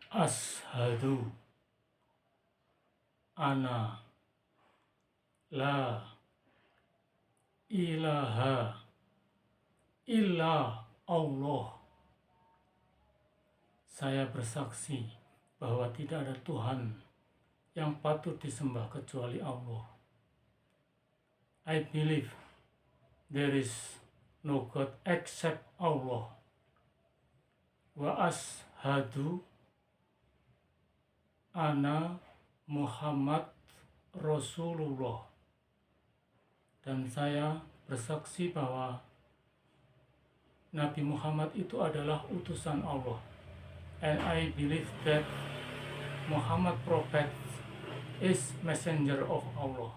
Ashadu anna la ilaha illa Allah. Saya bersaksi bahwa tidak ada Tuhan yang patut disembah kecuali Allah. I believe there is no God except Allah. Wa ashadu anna Muhammad Rasulullah. Dan saya bersaksi bahwa Nabi Muhammad itu adalah utusan Allah. And I believe that Muhammad Prophet is messenger of Allah.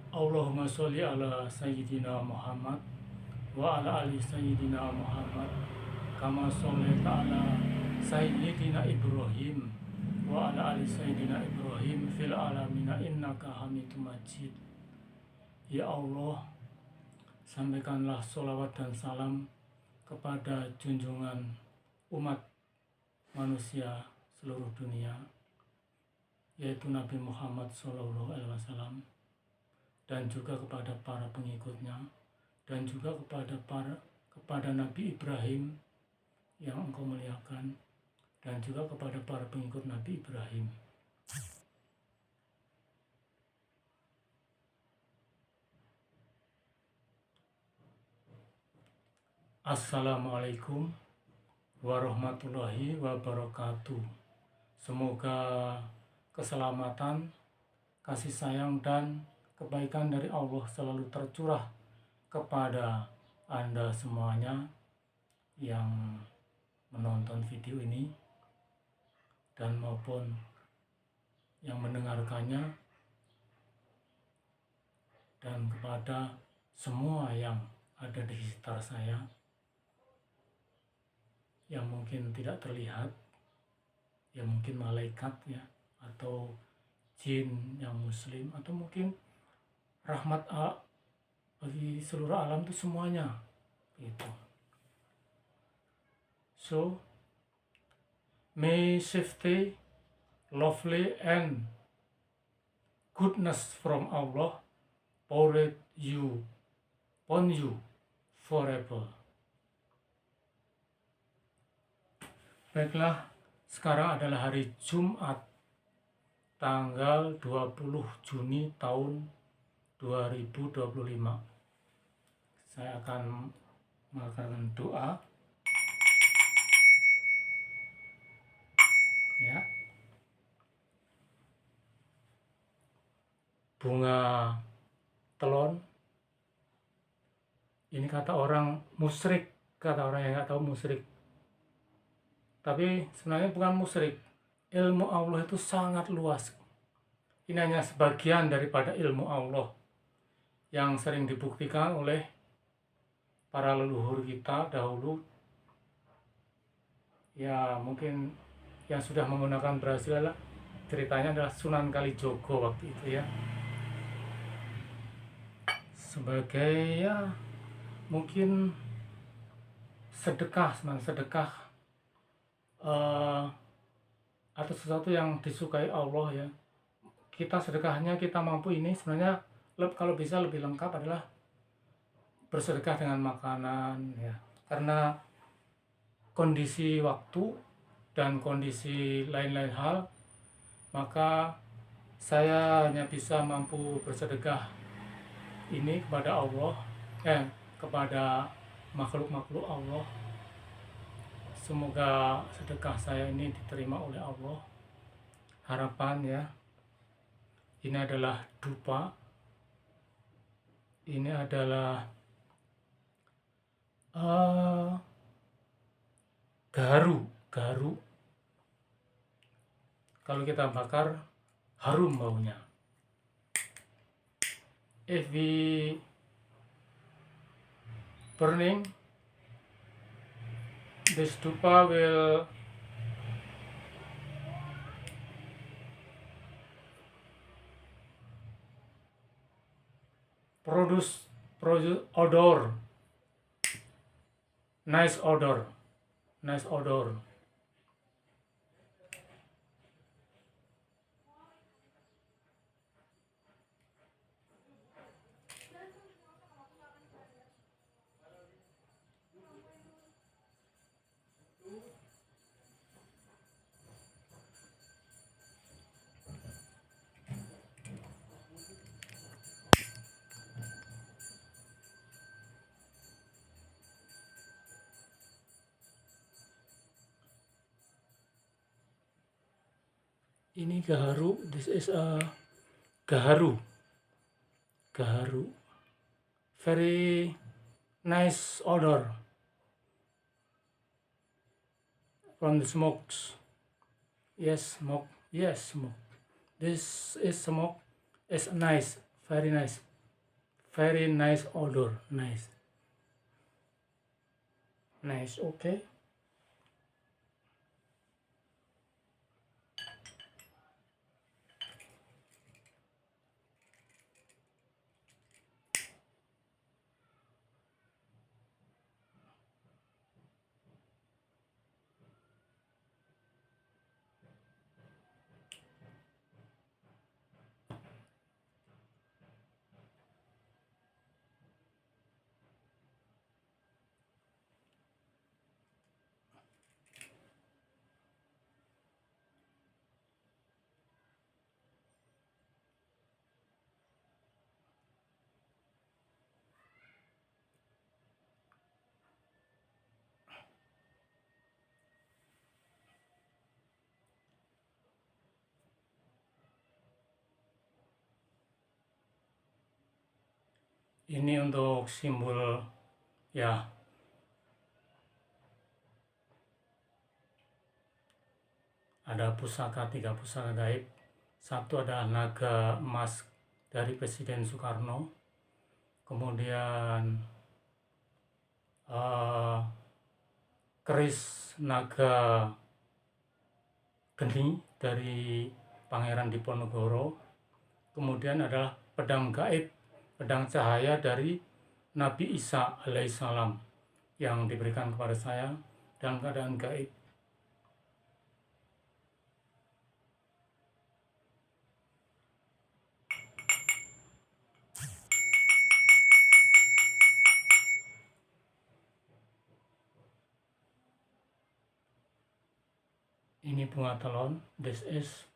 Allahumma sholli ala Sayyidina Muhammad wa ala ali Sayyidina Muhammad kama shollaita ala Sayyidina Ibrahim wa ala ali Sayyidina Ibrahim fil alamina innaka Hamidum Majid. Ya Allah, sampaikanlah sholawat dan salam kepada junjungan umat manusia seluruh dunia, yaitu Nabi Muhammad SAW, dan juga kepada para pengikutnya, dan juga kepada Nabi Ibrahim yang engkau muliakan, dan juga kepada para pengikut Nabi Ibrahim. Assalamualaikum warahmatullahi wabarakatuh. Semoga keselamatan, kasih sayang, dan kebaikan dari Allah selalu tercurah kepada Anda semuanya yang menonton video ini dan maupun yang mendengarkannya, dan kepada semua yang ada di sekitar saya yang mungkin tidak terlihat, yang mungkin malaikat ya, atau jin yang muslim, atau mungkin rahmat bagi seluruh alam itu semuanya gitu. So may safety, lovely, and goodness from Allah pour upon you forever. Baiklah, sekarang adalah hari Jumat, tanggal 20 Juni tahun 2025. Saya akan melakukan doa. Ya. Bunga telon. Ini kata orang musyrik, kata orang yang nggak tahu musyrik. Tapi sebenarnya bukan musyrik. Ilmu Allah itu sangat luas. Ini hanya sebagian daripada ilmu Allah yang sering dibuktikan oleh para leluhur kita dahulu. Ya mungkin yang sudah menggunakan berhasil adalah ceritanya adalah Sunan Kalijogo waktu itu ya. Sebagai ya mungkin sedekah atau sesuatu yang disukai Allah ya. Kita sedekahnya kita mampu ini sebenarnya kalau bisa lebih lengkap adalah bersedekah dengan makanan ya. Karena kondisi waktu dan kondisi lain-lain hal, maka saya hanya bisa mampu bersedekah ini kepada Allah, kepada makhluk-makhluk Allah. Semoga sedekah saya ini diterima oleh Allah. Harapan ya, ini adalah dupa, ini adalah garu. Kalau kita bakar harum baunya. If we burning, this dupa will produce odor, nice odor, nice odor. Ini gaharu, this is a gaharu. Gaharu. Very nice odor from the smokes. Yes, smoke. Yes, smoke. This is smoke. It's nice, very nice. Very nice odor, nice. Nice, okay. Ini untuk simbol ya, ada pusaka, 3 pusaka gaib. Satu adalah naga emas dari Presiden Soekarno, kemudian keris naga geni dari Pangeran Diponegoro, kemudian adalah pedang gaib, pedang cahaya dari Nabi Isa alaihissalam yang diberikan kepada saya dalam keadaan gaib. Ini bunga telon. This is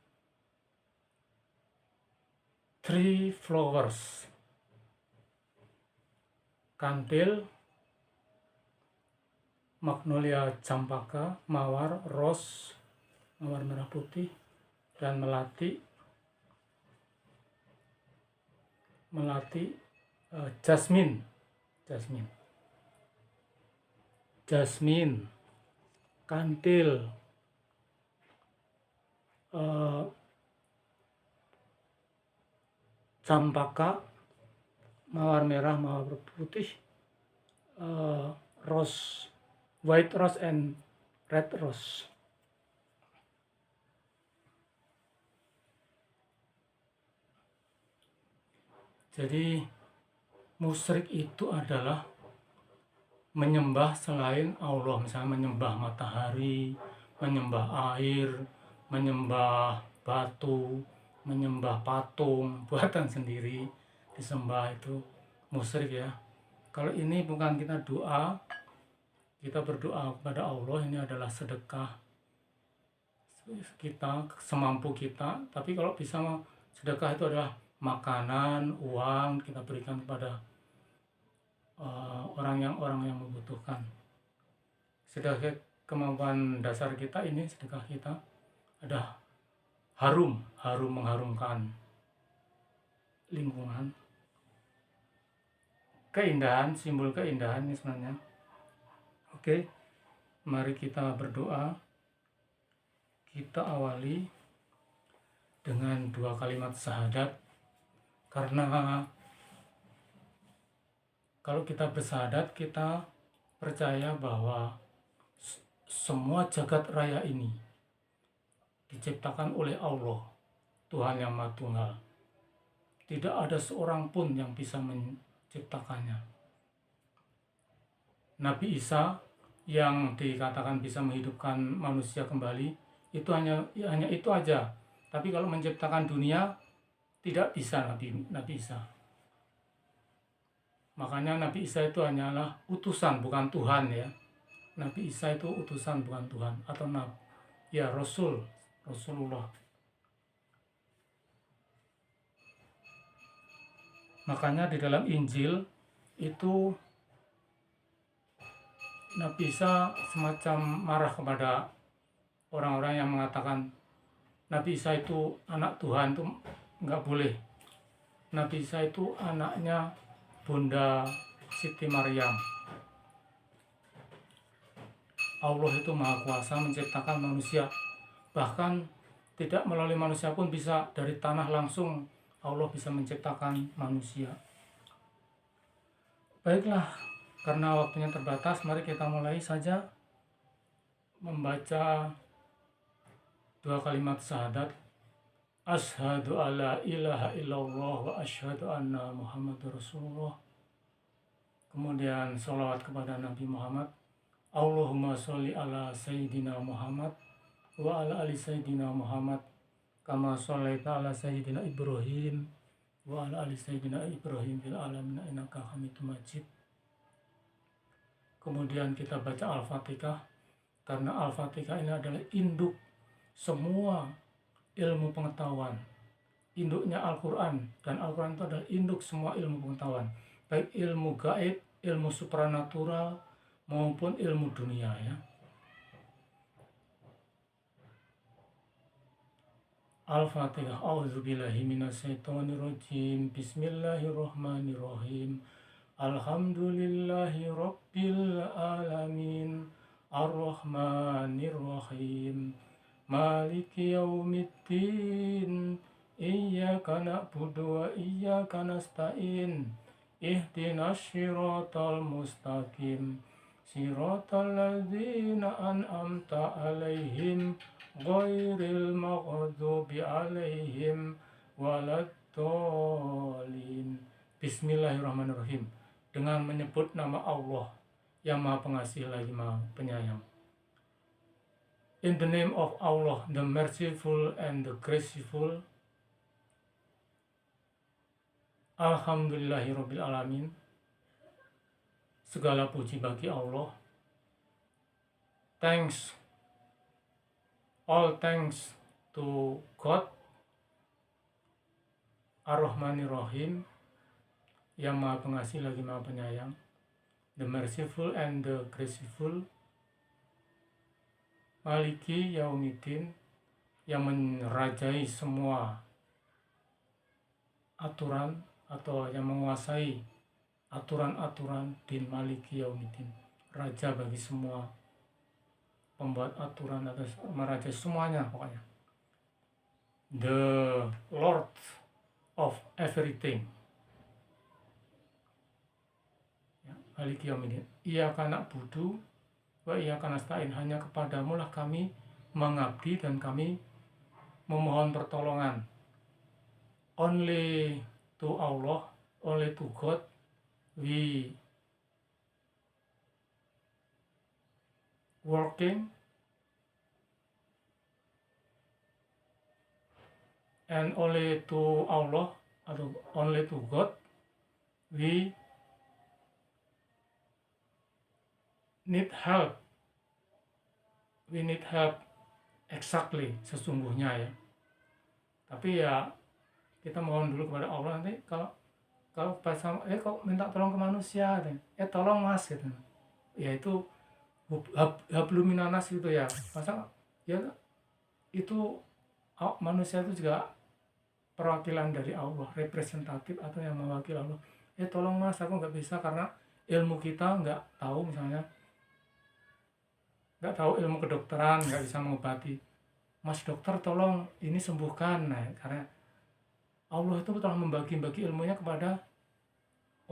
3 flowers. Kantil, magnolia campaka, mawar, rose, mawar merah putih, dan melati. Jasmine. Kantil, campaka, mawar merah, mawar putih, rose, white rose and red rose. Jadi musyrik itu adalah menyembah selain Allah, misalnya menyembah matahari, menyembah air, menyembah batu, menyembah patung buatan sendiri, disembah, itu musyrik ya. Kalau ini bukan kita doa, kita berdoa kepada Allah, ini adalah sedekah kita semampu kita. Tapi kalau bisa sedekah itu adalah makanan, uang, kita berikan kepada orang yang membutuhkan. Sedekah kemampuan dasar kita ini, sedekah kita ada harum mengharumkan lingkungan, keindahan, simbol keindahan ini sebenarnya. Oke, mari kita berdoa. Kita awali dengan 2 kalimat syahadat, karena kalau kita bersyahadat, kita percaya bahwa semua jagat raya ini diciptakan oleh Allah, Tuhan yang Maha Tunggal. Tidak ada seorang pun yang bisa menciptakannya. Nabi Isa yang dikatakan bisa menghidupkan manusia kembali, itu hanya itu aja. Tapi kalau menciptakan dunia tidak bisa Nabi Isa. Makanya Nabi Isa itu hanyalah utusan, bukan Tuhan ya. Nabi Isa itu utusan, bukan Tuhan, atau ya Rasulullah. Makanya di dalam Injil itu Nabi Isa semacam marah kepada orang-orang yang mengatakan Nabi Isa itu anak Tuhan, itu nggak boleh. Nabi Isa itu anaknya Bunda Siti Maryam. Allah itu Maha Kuasa menciptakan manusia. Bahkan tidak melalui manusia pun bisa, dari tanah langsung Allah bisa menciptakan manusia. Baiklah, karena waktunya terbatas, mari kita mulai saja membaca 2 kalimat syahadat. Asyhadu alla ilaha illallah wa asyhadu anna Muhammadur Rasulullah. Kemudian sholawat kepada Nabi Muhammad. Allahumma sholli ala Sayyidina Muhammad wa ala ali Sayyidina Muhammad kama sholaita ala Sayyidina Ibrahim wa ala ali Sayyidina Ibrahim fil alamin innaka Hamidum Majid. Kemudian kita baca Al-Fatihah, karena Al-Fatihah ini adalah induk semua ilmu pengetahuan. Induknya Al-Quran, dan Al-Quran itu adalah induk semua ilmu pengetahuan, baik ilmu gaib, ilmu supranatural, maupun ilmu dunia ya. Al-Fatihah. A'udzubillahi minasyaitonirrajim. Bismillahirrahmanirrahim. Alhamdulillahi rabbil alamin. Ar-Rahmanir-Rahim. Maliki yaumiddin. Iyyaka na'budu wa iyyaka nasta'in. Ihdinas siratal mustaqim. Siratal ladzina an'amta 'alaihim ghairil maghdubi 'alaihim waladdallin. Bismillahirrahmanirrahim. Dengan menyebut nama Allah yang Maha Pengasih lagi Maha Penyayang. In the name of Allah, the merciful and the graceful. Alhamdulillahirabbil alamin. Segala puji bagi Allah. All thanks to God, Ar-Rahmanir-Rahim, yang Maha Pengasih lagi Maha Penyayang, the merciful and the graceful, Maliki Yaumiddin, yang merajai semua aturan atau yang menguasai aturan-aturan din. Maliki Yaumiddin, raja bagi semua pembuat aturan atau merajai semuanya pokoknya. The Lord of everything. Ya, Maliki Yaumiddin. Iyyaka na'budu wa iyyaka nasta'in. Hanya kepadamu lah kami mengabdi dan kami memohon pertolongan. Only to Allah, only to God we working, and only to Allah atau only to God we need help. We need help exactly, sesungguhnya ya. Tapi ya kita mohon dulu kepada Allah. Nanti kalau pas kok minta tolong ke manusia, tolong mas gitu. Ya itu habluminanas gitu ya. Masa ya itu manusia itu juga perwakilan dari Allah, representatif atau yang mewakili Allah. Tolong mas, aku nggak bisa karena ilmu kita nggak tahu, misalnya nggak tahu ilmu kedokteran, nggak bisa mengobati. Mas dokter tolong ini sembuhkan. Nah, karena Allah itu telah membagi-bagi ilmunya kepada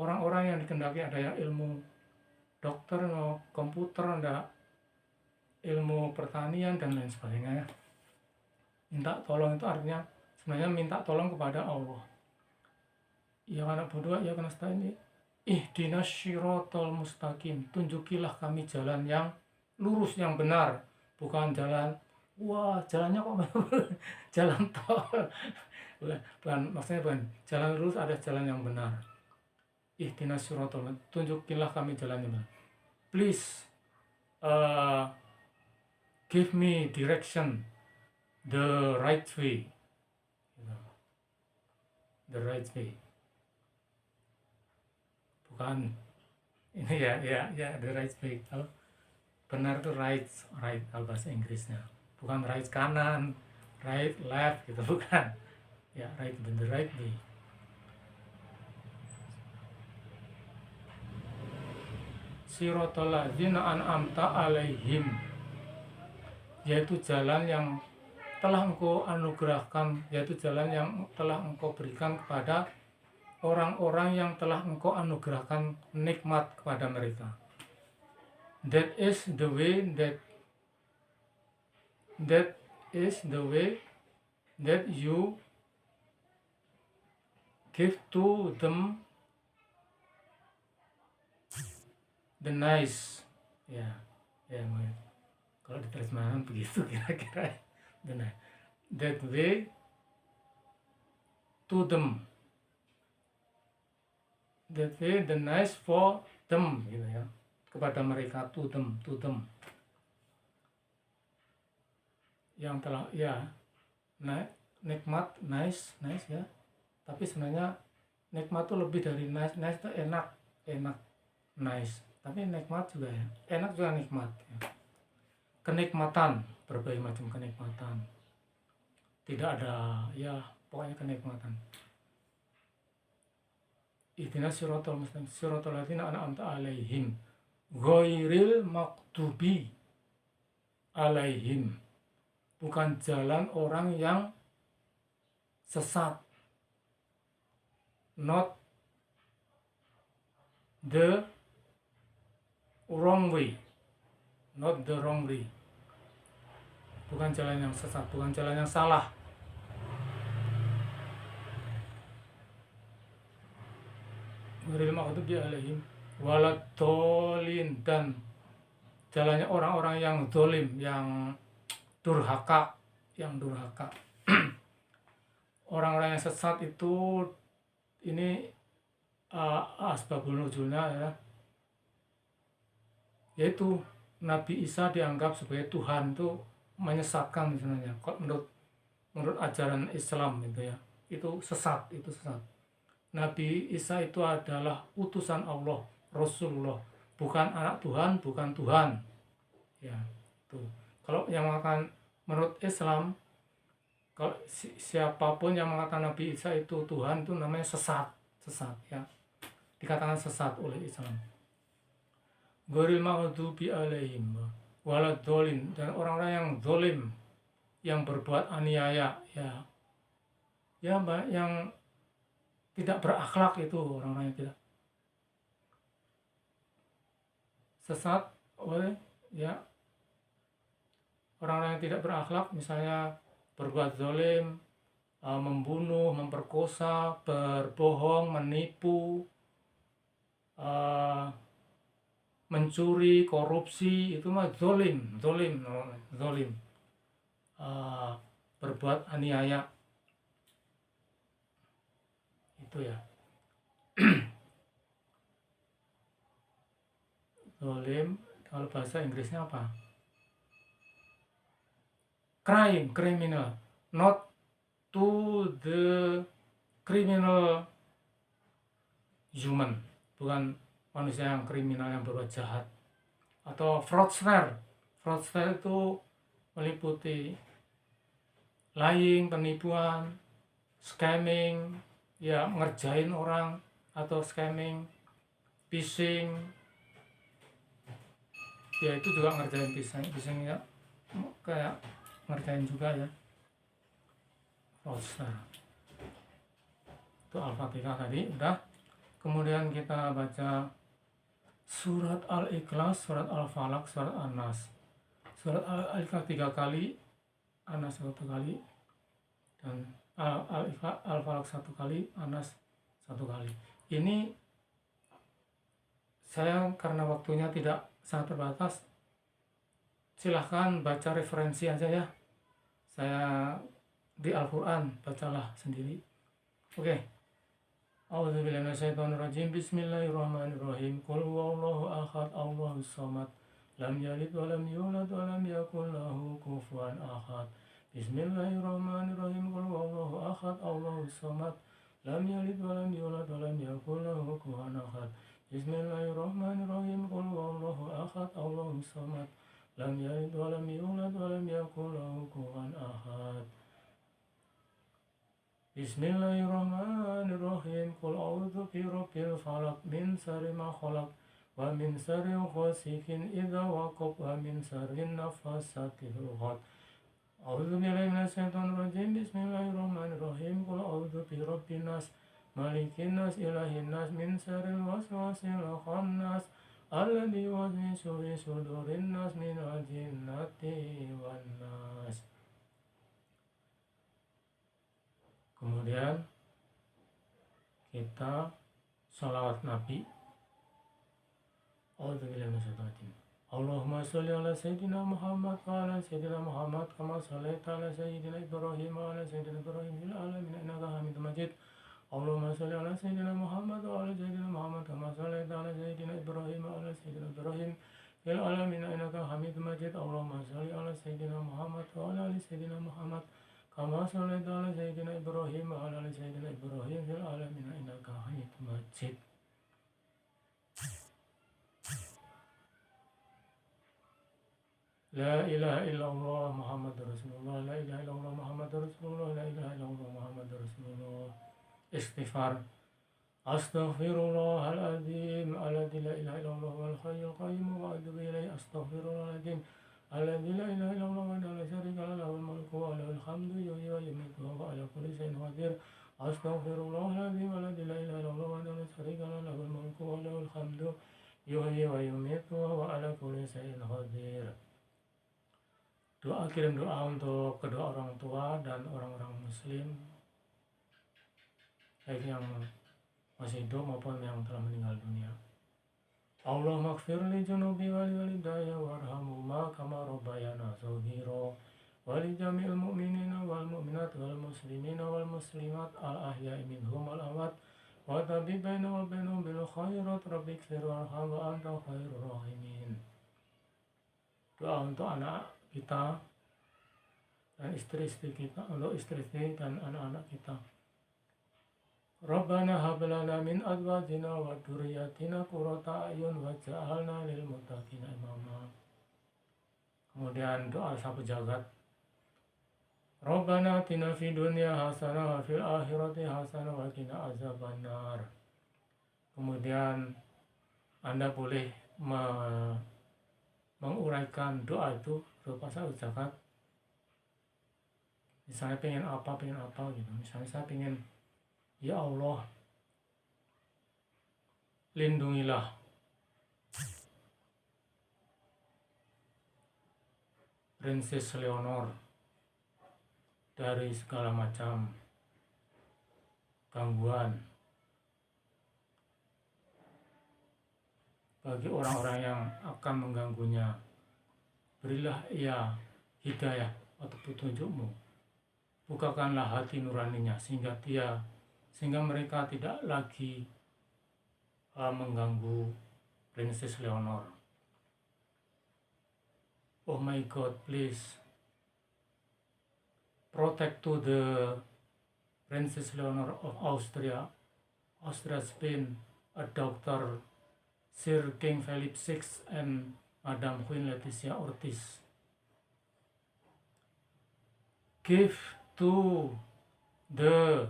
orang-orang yang dikehendaki. Ada yang ilmu dokter, komputer, ada ilmu pertanian dan lain sebagainya. Minta tolong itu artinya sebenarnya minta tolong kepada Allah. Ya karena berdoa, ya karena setelah ini ihdinas syiratal mustaqim, tunjukilah kami jalan yang lurus yang benar, bukan jalan wah jalannya kok jalan tol. Bukan, maksudnya bukan jalan lurus, ada jalan yang benar. Ihdinas siratal, tunjukilah kami jalan yang benar. Please give me direction, the right way, the right way. Bukan ini ya the right way. Kalau benar itu right kalau bahasa Inggrisnya. Bukan right kanan, right left gitu, bukan. Ya right, the right way. Siratal ladzina an'amta alaihim, yaitu jalan yang telah engkau anugerahkan, yaitu jalan yang telah engkau berikan kepada orang-orang yang telah engkau anugerahkan nikmat kepada mereka. That is the way that you give to them the nice. Ya, kalau diterjemahkan begitu kira-kira. That way to them, that way the nice for them, gitu ya, kepada mereka, to them yang telah ya nikmat, nice ya, tapi sebenarnya nikmat itu lebih dari nice itu enak nice, tapi nikmat juga ya, enak juga nikmat ya. Kenikmatan, berbagai macam kenikmatan, tidak ada ya pokoknya kenikmatan. Ihdinas siratal mustaqim siratal ladzina an'amta alaihim ghairil maghdubi alaihim, bukan jalan orang yang sesat, not the wrong way, bukan jalan yang sesat, bukan jalan yang salah. Ghairil maghdubi alaihim waladhdallin, dan jalannya orang-orang yang zalim, yang durhaka. Orang-orang yang sesat itu ini asbabul nuzulnya ya, yaitu Nabi Isa dianggap sebagai Tuhan, itu menyesatkan sebenarnya menurut ajaran Islam itu ya, itu sesat. Nabi Isa itu adalah utusan Allah, Rasulullah, bukan anak Tuhan, bukan Tuhan ya. Tuh, kalau yang mengatakan menurut Islam, kalau siapapun yang mengatakan Nabi Isa itu Tuhan, itu namanya sesat ya, dikatakan sesat oleh Islam. Ghairil maghdubi alaihim waladhdallin, dan orang-orang yang zalim, yang berbuat aniaya ya yang tidak berakhlak, itu orang-orang yang tidak sesat oleh ya, orang-orang yang tidak berakhlak, misalnya berbuat zalim, membunuh, memperkosa, berbohong, menipu, mencuri, korupsi, itu mah zalim, berbuat aniaya itu ya. Zalim kalau bahasa Inggrisnya apa? Criminal, not to the criminal human, bukan manusia yang kriminal yang berbuat jahat. Atau fraudster itu meliputi lying, penipuan, scamming ya, ngerjain orang, atau scamming, phishing ya, itu juga ngerjain phishing ya, kayak ngerjain juga ya, fraudster. Itu Al-Fatihah tadi udah. Kemudian kita baca surat Al-Ikhlas, surat Al-Falaq, surat An-Nas. Surat Al-Ikhlas 3 kali, An-Nas 1 kali, dan Al-Falaq 1 kali, An-Nas 1 kali. Ini saya karena waktunya tidak sangat terbatas, silahkan baca referensi aja ya. Saya di Al-Quran, bacalah sendiri. Oke. A'udzubillahi minasyaitonirrajim. Bismillahirrahmanirrahim. Qul huwallahu ahad, Allahus samad. Lam yalid wa lam yulad wa lam yakul lahu kufuwan ahad. Bismillahirrahmanirrahim. Qul huwallahu ahad, Allahus samad. Lam yalid wa lam yulad wa lam yakul lahu kufuwan ahad. Bismillahirrahmanirrahim. Qul huwallahu ahad, Allahus samad. Lam yalid wa lam yulad wa lam yakul lahu kufuwan ahad. Bismillahirrahmanirrahim. Qul a'udzu birabbil falaq min syarri ma khalaq wa min syarri ghasiqin idza waqab wa min syarri naffasati fil 'uqad. A'udzu billahi minasyaitonir rajim. Bismillahirrahmanirrahim. Qul a'udzu birabbin nas malikin nas ilahin nas min syarril waswasil khannas alladzi yuwaswisu fi sudurin nas minal jinnati wan nas. Kemudian kita sholawat Nabi. Allahumma sholli ala sayyidina Muhammad wa ala sayyidina Muhammad kama shallaita ala sayyidina Ibrahim wa ala sayyidina Ibrahim fil alamin innaka Hamidum Majid. Allahumma sholli ala sayyidina Muhammad wa ala sayyidina Muhammad kama shallaita ala sayyidina Ibrahim wa ala sayyidina Ibrahim fil alamin innaka Hamidum Majid. Allahumma sholli ala sayyidina Muhammad wa ala sayyidina Muhammad kama shallaita ala sayyidina Ibrahim wa ala sayyidina Ibrahim fil alamin innaka Hamidum Majid. La ilaha illallah Muhammadur Rasulullah. La ilaha illallah Muhammadur Rasulullah. La ilaha illallah Muhammadur Rasulullah. Istighfar. Astaghfirullahaladzim alladzi la ilaha illallah wal hayyul qayyum wa atubu ilaihi. Astaghfirullahaladzim alladzi la ilaha illallah wa la syarika lahu lahul mulku wa lahul hamdu yuhyi wa yumiitu wa huwa ala kulli syai'in qadir. Astaghfirullahaladzim alladzi la ilaha illallah wa la syarika lahu lahul mulku wa lahul hamdu yuhyi wa yumiitu wa huwa ala kulli syai'in qadir. Doa, kirim doa untuk kedua orang tua dan orang-orang muslim, baik yang masih hidup maupun yang telah meninggal dunia. Allahumma ighfir li junubi wa li walidayya warhamhuma kama rabbayana shaghira wa li jami'il mu'minina wal mu'minat wal muslimina wal muslimat al ahya'i minhum wal amwat wa tabi baina wa bainahum bil khairat rabbighfir warham wa anta khairur rahimin. Doa untuk anak kita dan istri-istri kita, untuk istri-istri dan anak-anak kita. Rabbana hab lana min azwajina wa dzurriyyatina qurrata a'yun waj'alna lil muttaqina imama. Kemudian doa sahabat jagat. Rabbana atina fid dunya hasanah wa fil akhirati hasanah wa qina azabannar. Kemudian Anda boleh menguraikan doa itu berupa sahabat zakat. Misalnya pengen apa gitu. Misalnya saya pengen, ya Allah, lindungilah Princess Leonor dari segala macam gangguan. Bagi orang-orang yang akan mengganggunya, berilah ia hidayah atau petunjukmu. Bukakanlah hati nuraninya sehingga mereka tidak lagi mengganggu Princess Leonor. Oh my God, please protect to the Princess Leonor of Austria, Spain, a Dr. Sir King Philip VI and Madame Queen Letizia Ortiz. Give to the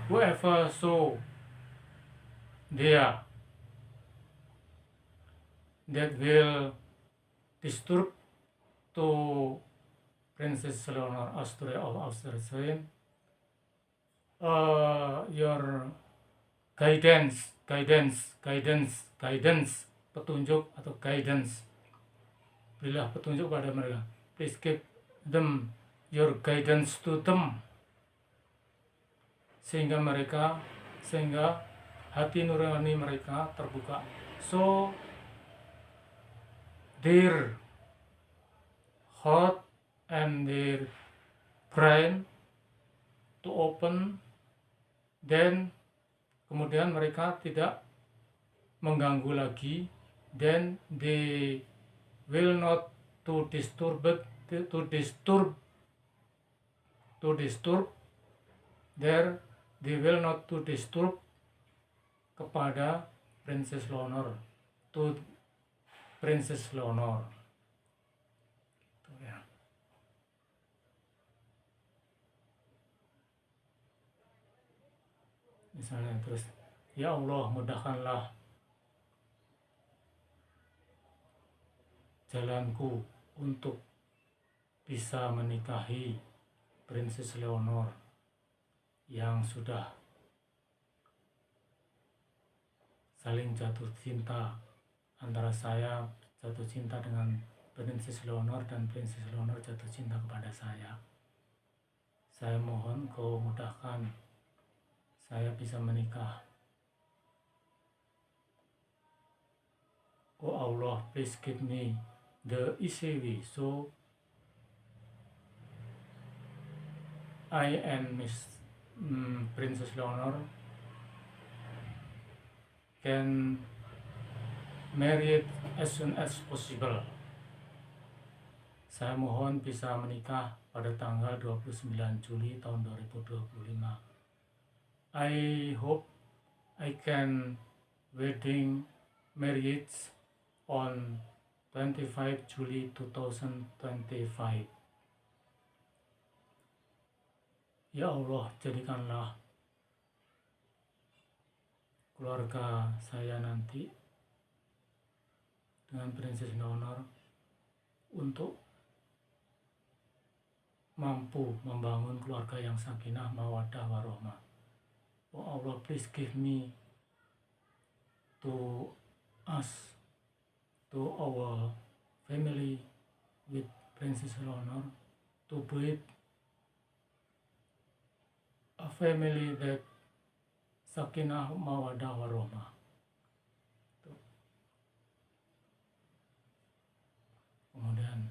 whoever saw there that will disturb to Princess Leonor Austria of Austria, your guidance, petunjuk atau guidance. Berilah petunjuk pada mereka. Please give them your guidance to them, sehingga hati nurani mereka terbuka, so their heart and their brain to open, then kemudian mereka tidak mengganggu lagi, then they will not to disturb there, they will not to disturb kepada Princess Leonor, to Princess Leonor. Itu ya. Misalnya terus, ya Allah mudahkanlah jalanku untuk bisa menikahi Princess Leonor yang sudah saling jatuh cinta, antara saya jatuh cinta dengan Princess Leonor dan Princess Leonor jatuh cinta kepada saya. Saya mohon kau mudahkan saya bisa menikah. Oh Allah, please give me the easy way so I and Princess Leonor can marry as soon as possible. Saya mohon bisa menikah pada tanggal 29 Juli tahun 2025. I hope I can wedding marriage on 25 Juli 2025. Ya Allah, jadikanlah keluarga saya nanti dengan Princess Leonor untuk mampu membangun keluarga yang sakinah, mawaddah, warohmah. Oh Allah, please give me to us, to our family with Princess Leonor, to build a family that sakinah, mawaddah, warohmah. Kemudian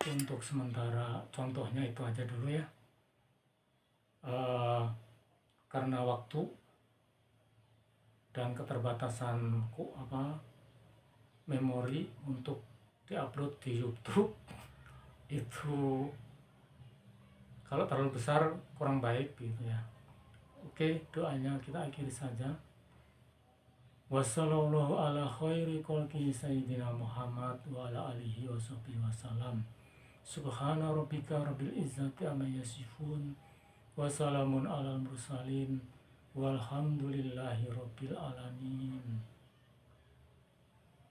untuk sementara contohnya itu aja dulu ya, karena waktu dan keterbatasan memori untuk diupload di YouTube itu kalau terlalu besar kurang baik gitu ya. Oke, doanya kita akhiri saja. Wassallallahu ala khairi khalqi sayyidina Muhammad wa ala alihi washabbihi wasallam. Subhana rabbika rabbil izzati amma yasifun wa salamun alal mursalin walhamdulillahi rabbil alamin.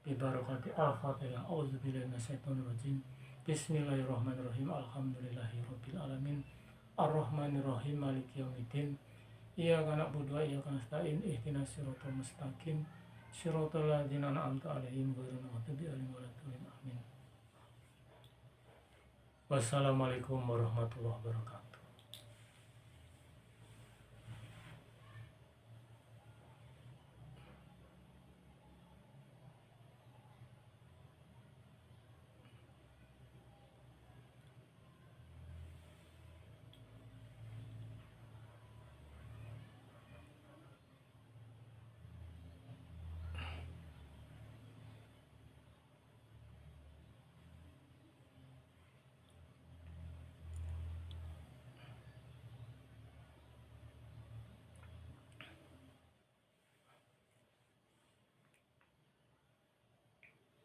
Bi barakati al-Fatihah. A'udzubillahi minasyaitonir rajim. Bismillahirrahmanirrahim. Alhamdulillahi rabbil alamin. Ar-Rahmanirrahim. Maliki yaumiddin. Iyyaka na'budu wa iyyaka nasta'in. Ihdinas siratal mustaqim. Siratal ladzina an'amta 'alaihim ghairil maghdubi 'alaihim waladdallin. Amin. Wassalamualaikum warahmatullahi wabarakatuh.